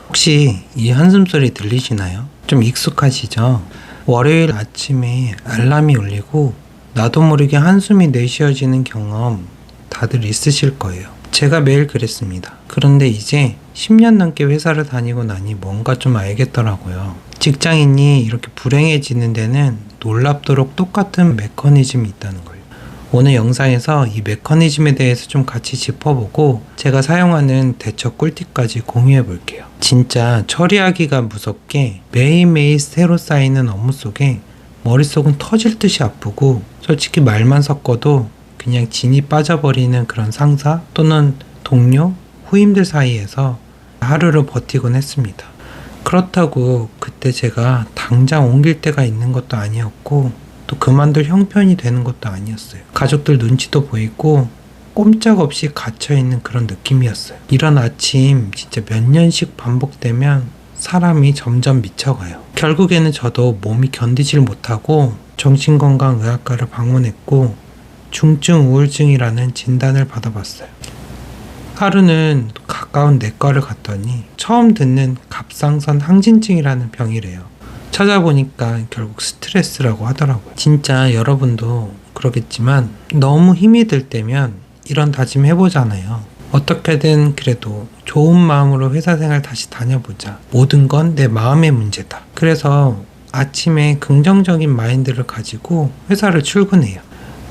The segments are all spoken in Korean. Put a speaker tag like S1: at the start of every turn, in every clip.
S1: 혹시 이 한숨 소리 들리시나요? 좀 익숙하시죠? 월요일 아침에 알람이 울리고 나도 모르게 한숨이 내쉬어지는 경험 다들 있으실 거예요. 제가 매일 그랬습니다. 그런데 이제 10년 넘게 회사를 다니고 나니 뭔가 좀 알겠더라고요. 직장인이 이렇게 불행해지는 데는 놀랍도록 똑같은 메커니즘이 있다는 거예요. 오늘 영상에서 이 메커니즘에 대해서 좀 같이 짚어보고 제가 사용하는 대처 꿀팁까지 공유해 볼게요. 진짜 처리하기가 무섭게 매일매일 새로 쌓이는 업무 속에 머릿속은 터질 듯이 아프고 솔직히 말만 섞어도 그냥 진이 빠져버리는 그런 상사 또는 동료, 후임들 사이에서 하루를 버티곤 했습니다. 그렇다고 그때 제가 당장 옮길 데가 있는 것도 아니었고 또 그만둘 형편이 되는 것도 아니었어요. 가족들 눈치도 보이고 꼼짝없이 갇혀있는 그런 느낌이었어요. 이런 아침 진짜 몇 년씩 반복되면 사람이 점점 미쳐가요. 결국에는 저도 몸이 견디질 못하고 정신건강의학과를 방문했고 중증 우울증이라는 진단을 받아봤어요. 하루는 가까운 내과를 갔더니 처음 듣는 갑상선 항진증이라는 병이래요. 찾아보니까 결국 스트레스라고 하더라고요. 진짜 여러분도 그러겠지만 너무 힘이 들 때면 이런 다짐 해보잖아요. 어떻게든 그래도 좋은 마음으로 회사 생활 다시 다녀보자. 모든 건 내 마음의 문제다. 그래서 아침에 긍정적인 마인드를 가지고 회사를 출근해요.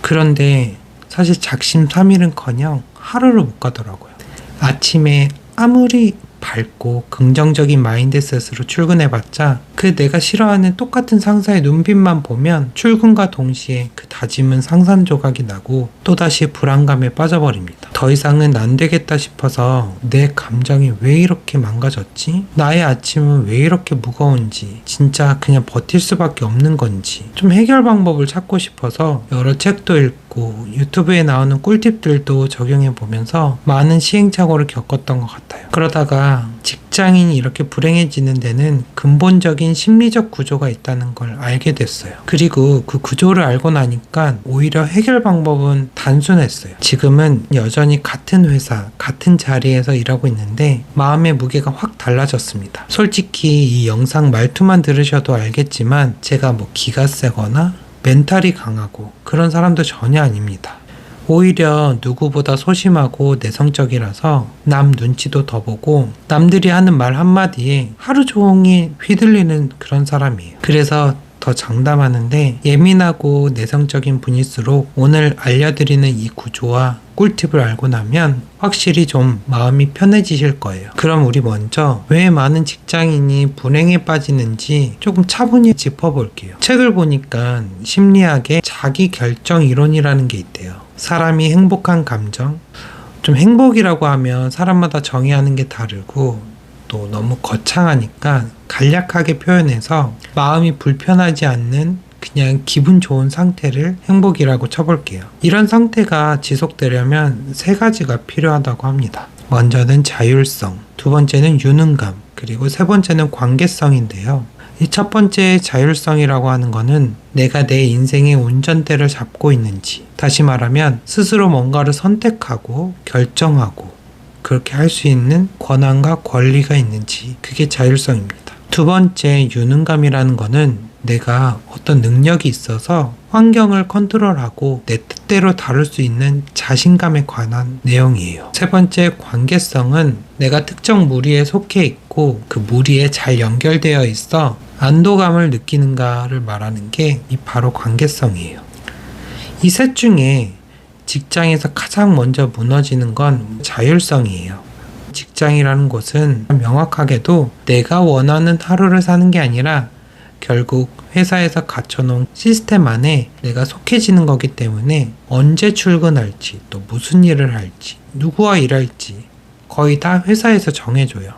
S1: 그런데 사실 작심삼일은커녕 하루를 못 가더라고요. 아침에 아무리 밝고 긍정적인 마인드셋으로 출근해봤자 그 내가 싫어하는 똑같은 상사의 눈빛만 보면 출근과 동시에 그 다짐은 상산조각이 나고 또다시 불안감에 빠져버립니다. 더 이상은 안 되겠다 싶어서 내 감정이 왜 이렇게 망가졌지? 나의 아침은 왜 이렇게 무거운지 진짜 그냥 버틸 수밖에 없는 건지 좀 해결 방법을 찾고 싶어서 여러 책도 읽고 유튜브에 나오는 꿀팁들도 적용해보면서 많은 시행착오를 겪었던 것 같아요. 그러다가 직장인이 이렇게 불행해지는 데는 근본적인 심리적 구조가 있다는 걸 알게 됐어요. 그리고 그 구조를 알고 나니까 오히려 해결 방법은 단순했어요. 지금은 여전히 같은 회사, 같은 자리에서 일하고 있는데 마음의 무게가 확 달라졌습니다. 솔직히 이 영상 말투만 들으셔도 알겠지만 제가 뭐 기가 세거나 멘탈이 강하고 그런 사람도 전혀 아닙니다. 오히려 누구보다 소심하고 내성적이라서 남 눈치도 더 보고 남들이 하는 말 한마디에 하루 종일 휘둘리는 그런 사람이에요. 그래서 더 장담하는데 예민하고 내성적인 분일수록 오늘 알려드리는 이 구조와 꿀팁을 알고 나면 확실히 좀 마음이 편해지실 거예요. 그럼 우리 먼저 왜 많은 직장인이 불행에 빠지는지 조금 차분히 짚어볼게요. 책을 보니까 심리학의 자기 결정 이론이라는 게 있대요. 사람이 행복한 감정, 좀 행복이라고 하면 사람마다 정의하는 게 다르고 또 너무 거창하니까 간략하게 표현해서 마음이 불편하지 않는 그냥 기분 좋은 상태를 행복이라고 쳐볼게요. 이런 상태가 지속되려면 3가지가 필요하다고 합니다. 먼저는 자율성, 두 번째는 유능감, 그리고 세 번째는 관계성인데요. 이 첫 번째 자율성이라고 하는 거는 내가 내 인생의 운전대를 잡고 있는지, 다시 말하면 스스로 뭔가를 선택하고 결정하고 그렇게 할 수 있는 권한과 권리가 있는지, 그게 자율성입니다. 두 번째 유능감이라는 거는 내가 어떤 능력이 있어서 환경을 컨트롤하고 내 뜻대로 다룰 수 있는 자신감에 관한 내용이에요. 세 번째 관계성은 내가 특정 무리에 속해 있고 그 무리에 잘 연결되어 있어 안도감을 느끼는가를 말하는 게 바로 관계성이에요. 이 셋 중에 직장에서 가장 먼저 무너지는 건 자율성이에요. 직장이라는 곳은 명확하게도 내가 원하는 하루를 사는 게 아니라 결국 회사에서 갖춰놓은 시스템 안에 내가 속해지는 거기 때문에 언제 출근할지, 또 무슨 일을 할지, 누구와 일할지 거의 다 회사에서 정해줘요.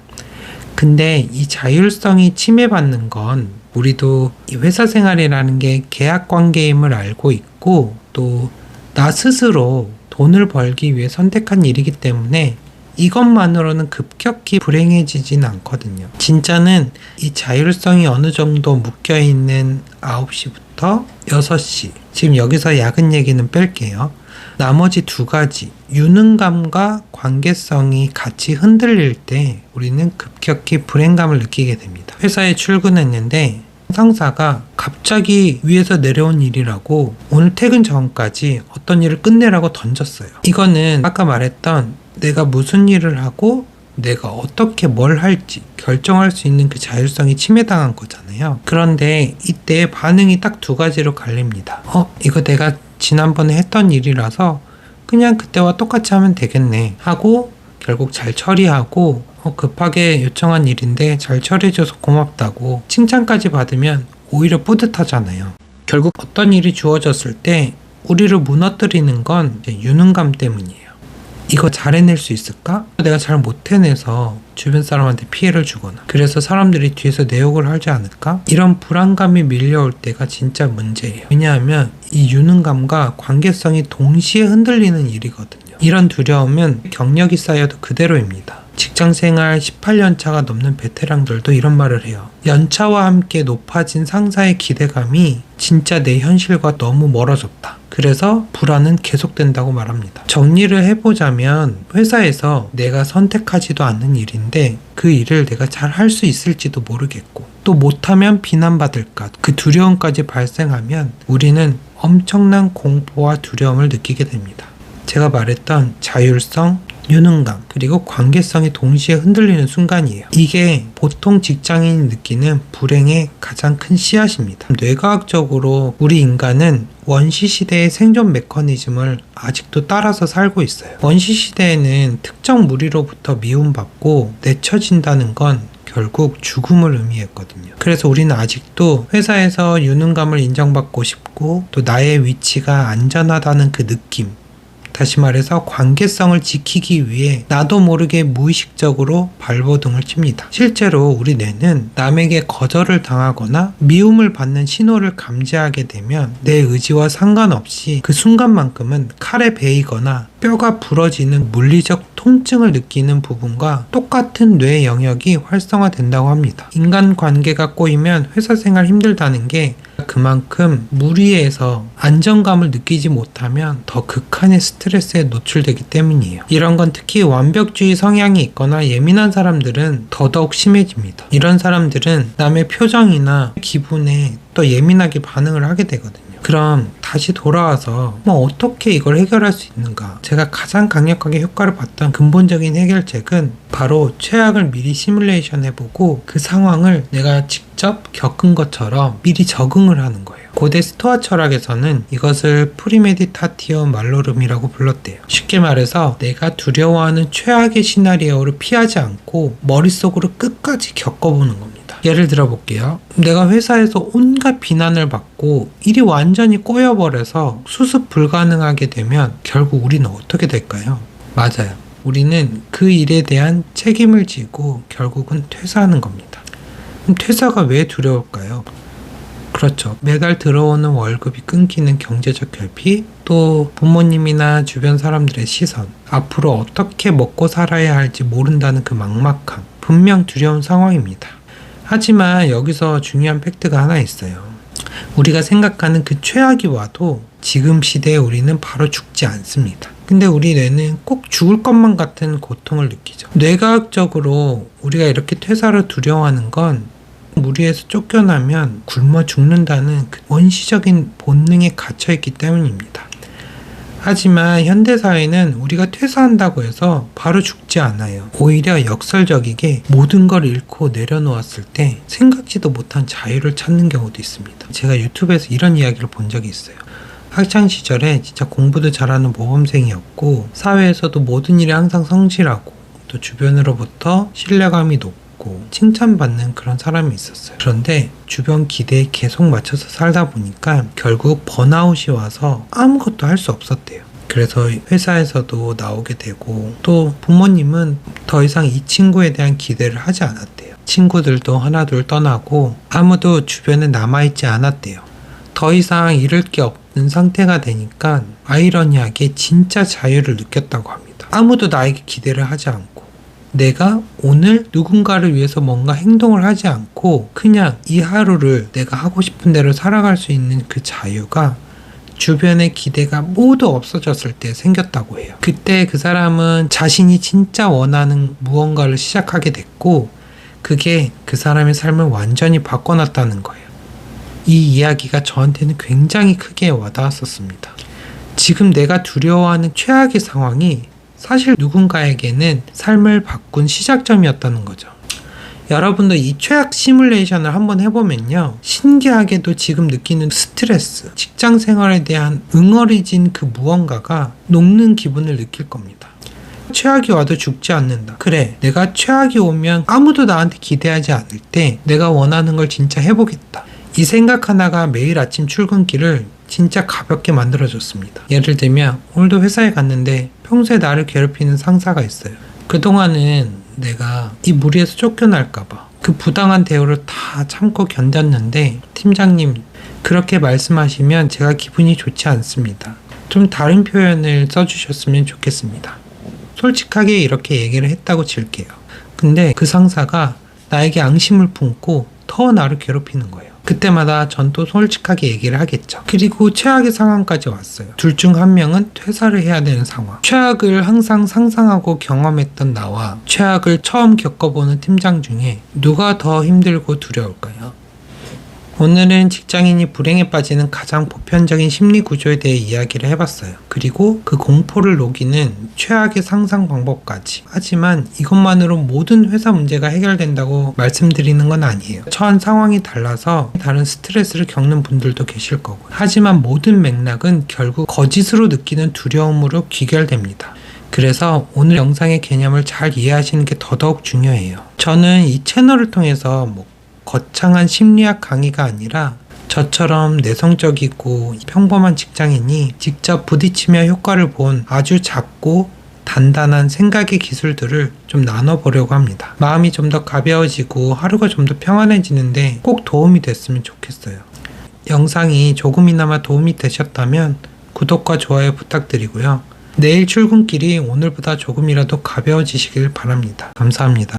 S1: 근데 이 자율성이 침해받는 건 우리도 이 회사 생활이라는 게 계약관계임을 알고 있고 또 나 스스로 돈을 벌기 위해 선택한 일이기 때문에 이것만으로는 급격히 불행해지진 않거든요. 진짜는 이 자율성이 어느 정도 묶여있는 9시부터 6시, 지금 여기서 야근 얘기는 뺄게요. 나머지 2가지, 유능감과 관계성이 같이 흔들릴 때 우리는 급격히 불행감을 느끼게 됩니다. 회사에 출근했는데 상사가 갑자기 위에서 내려온 일이라고 오늘 퇴근 전까지 어떤 일을 끝내라고 던졌어요. 이거는 아까 말했던 내가 무슨 일을 하고 내가 어떻게 뭘 할지 결정할 수 있는 그 자율성이 침해당한 거잖아요. 그런데 이때 반응이 딱 두 가지로 갈립니다. 이거 내가 지난번에 했던 일이라서 그냥 그때와 똑같이 하면 되겠네 하고 결국 잘 처리하고 급하게 요청한 일인데 잘 처리해줘서 고맙다고 칭찬까지 받으면 오히려 뿌듯하잖아요. 결국 어떤 일이 주어졌을 때 우리를 무너뜨리는 건 유능감 때문이에요. 이거 잘 해낼 수 있을까? 내가 잘 못 해내서 주변 사람한테 피해를 주거나 그래서 사람들이 뒤에서 내 욕을 하지 않을까? 이런 불안감이 밀려올 때가 진짜 문제예요. 왜냐하면 이 유능감과 관계성이 동시에 흔들리는 일이거든요. 이런 두려움은 경력이 쌓여도 그대로입니다. 직장생활 18년 차가 넘는 베테랑들도 이런 말을 해요. 연차와 함께 높아진 상사의 기대감이 진짜 내 현실과 너무 멀어졌다. 그래서 불안은 계속된다고 말합니다. 정리를 해보자면 회사에서 내가 선택하지도 않는 일인데 그 일을 내가 잘 할 수 있을지도 모르겠고 또 못하면 비난받을까 그 두려움까지 발생하면 우리는 엄청난 공포와 두려움을 느끼게 됩니다. 제가 말했던 자율성, 유능감, 그리고 관계성이 동시에 흔들리는 순간이에요. 이게 보통 직장인이 느끼는 불행의 가장 큰 씨앗입니다. 뇌과학적으로 우리 인간은 원시시대의 생존 메커니즘을 아직도 따라서 살고 있어요. 원시시대에는 특정 무리로부터 미움받고 내쳐진다는 건 결국 죽음을 의미했거든요. 그래서 우리는 아직도 회사에서 유능감을 인정받고 싶고 또 나의 위치가 안전하다는 그 느낌, 다시 말해서 관계성을 지키기 위해 나도 모르게 무의식적으로 발버둥을 칩니다. 실제로 우리 뇌는 남에게 거절을 당하거나 미움을 받는 신호를 감지하게 되면 내 의지와 상관없이 그 순간만큼은 칼에 베이거나 뼈가 부러지는 물리적 통증을 느끼는 부분과 똑같은 뇌 영역이 활성화된다고 합니다. 인간관계가 꼬이면 회사 생활 힘들다는 게 그만큼 무리해서 안정감을 느끼지 못하면 더 극한의 스트레스에 노출되기 때문이에요. 이런 건 특히 완벽주의 성향이 있거나 예민한 사람들은 더더욱 심해집니다. 이런 사람들은 남의 표정이나 기분에 더 예민하게 반응을 하게 되거든요. 그럼 다시 돌아와서 어떻게 이걸 해결할 수 있는가? 제가 가장 강력하게 효과를 봤던 근본적인 해결책은 바로 최악을 미리 시뮬레이션 해보고 그 상황을 내가 직접 겪은 것처럼 미리 적응을 하는 거예요. 고대 스토아 철학에서는 이것을 프리메디타티어 말로름이라고 불렀대요. 쉽게 말해서 내가 두려워하는 최악의 시나리오를 피하지 않고 머릿속으로 끝까지 겪어보는 겁니다. 예를 들어 볼게요. 내가 회사에서 온갖 비난을 받고 일이 완전히 꼬여버려서 수습 불가능하게 되면 결국 우리는 어떻게 될까요? 맞아요. 우리는 그 일에 대한 책임을 지고 결국은 퇴사하는 겁니다. 그럼 퇴사가 왜 두려울까요? 그렇죠. 매달 들어오는 월급이 끊기는 경제적 결핍, 또 부모님이나 주변 사람들의 시선, 앞으로 어떻게 먹고 살아야 할지 모른다는 그 막막함, 분명 두려운 상황입니다. 하지만 여기서 중요한 팩트가 하나 있어요. 우리가 생각하는 그 최악이 와도 지금 시대에 우리는 바로 죽지 않습니다. 근데 우리 뇌는 꼭 죽을 것만 같은 고통을 느끼죠. 뇌과학적으로 우리가 이렇게 퇴사를 두려워하는 건 무리해서 쫓겨나면 굶어 죽는다는 그 원시적인 본능에 갇혀있기 때문입니다. 하지만 현대사회는 우리가 퇴사한다고 해서 바로 죽지 않아요. 오히려 역설적이게 모든 걸 잃고 내려놓았을 때 생각지도 못한 자유를 찾는 경우도 있습니다. 제가 유튜브에서 이런 이야기를 본 적이 있어요. 학창시절에 진짜 공부도 잘하는 모범생이었고 사회에서도 모든 일에 항상 성실하고 또 주변으로부터 신뢰감이 높고 칭찬받는 그런 사람이 있었어요. 그런데 주변 기대에 계속 맞춰서 살다 보니까 결국 번아웃이 와서 아무것도 할 수 없었대요. 그래서 회사에서도 나오게 되고 또 부모님은 더 이상 이 친구에 대한 기대를 하지 않았대요. 친구들도 하나둘 떠나고 아무도 주변에 남아있지 않았대요. 더 이상 잃을 게 없는 상태가 되니까 아이러니하게 진짜 자유를 느꼈다고 합니다. 아무도 나에게 기대를 하지 않고 내가 오늘 누군가를 위해서 뭔가 행동을 하지 않고 그냥 이 하루를 내가 하고 싶은 대로 살아갈 수 있는 그 자유가 주변의 기대가 모두 없어졌을 때 생겼다고 해요. 그때 그 사람은 자신이 진짜 원하는 무언가를 시작하게 됐고 그게 그 사람의 삶을 완전히 바꿔놨다는 거예요. 이 이야기가 저한테는 굉장히 크게 와닿았었습니다. 지금 내가 두려워하는 최악의 상황이 사실 누군가에게는 삶을 바꾼 시작점이었다는 거죠. 여러분도 이 최악 시뮬레이션을 한번 해보면요. 신기하게도 지금 느끼는 스트레스, 직장 생활에 대한 응어리진 그 무언가가 녹는 기분을 느낄 겁니다. 최악이 와도 죽지 않는다. 그래, 내가 최악이 오면 아무도 나한테 기대하지 않을 때 내가 원하는 걸 진짜 해보겠다. 이 생각 하나가 매일 아침 출근길을 진짜 가볍게 만들어줬습니다. 예를 들면 오늘도 회사에 갔는데 평소에 나를 괴롭히는 상사가 있어요. 그동안은 내가 이 무리에서 쫓겨날까봐 그 부당한 대우를 다 참고 견뎠는데 팀장님 그렇게 말씀하시면 제가 기분이 좋지 않습니다. 좀 다른 표현을 써주셨으면 좋겠습니다. 솔직하게 이렇게 얘기를 했다고 칠게요. 근데 그 상사가 나에게 앙심을 품고 더 나를 괴롭히는 거예요. 그때마다 전 또 솔직하게 얘기를 하겠죠. 그리고 최악의 상황까지 왔어요. 둘 중 한 명은 퇴사를 해야 되는 상황. 최악을 항상 상상하고 경험했던 나와 최악을 처음 겪어보는 팀장 중에 누가 더 힘들고 두려울까요? 오늘은 직장인이 불행에 빠지는 가장 보편적인 심리 구조에 대해 이야기를 해봤어요. 그리고 그 공포를 녹이는 최악의 상상 방법까지. 하지만 이것만으로 모든 회사 문제가 해결된다고 말씀드리는 건 아니에요. 처한 상황이 달라서 다른 스트레스를 겪는 분들도 계실 거고요. 하지만 모든 맥락은 결국 거짓으로 느끼는 두려움으로 귀결됩니다. 그래서 오늘 영상의 개념을 잘 이해하시는 게 더더욱 중요해요. 저는 이 채널을 통해서 거창한 심리학 강의가 아니라 저처럼 내성적이고 평범한 직장인이 직접 부딪히며 효과를 본 아주 작고 단단한 생각의 기술들을 좀 나눠보려고 합니다. 마음이 좀 더 가벼워지고 하루가 좀 더 평안해지는데 꼭 도움이 됐으면 좋겠어요. 영상이 조금이나마 도움이 되셨다면 구독과 좋아요 부탁드리고요. 내일 출근길이 오늘보다 조금이라도 가벼워지시길 바랍니다. 감사합니다.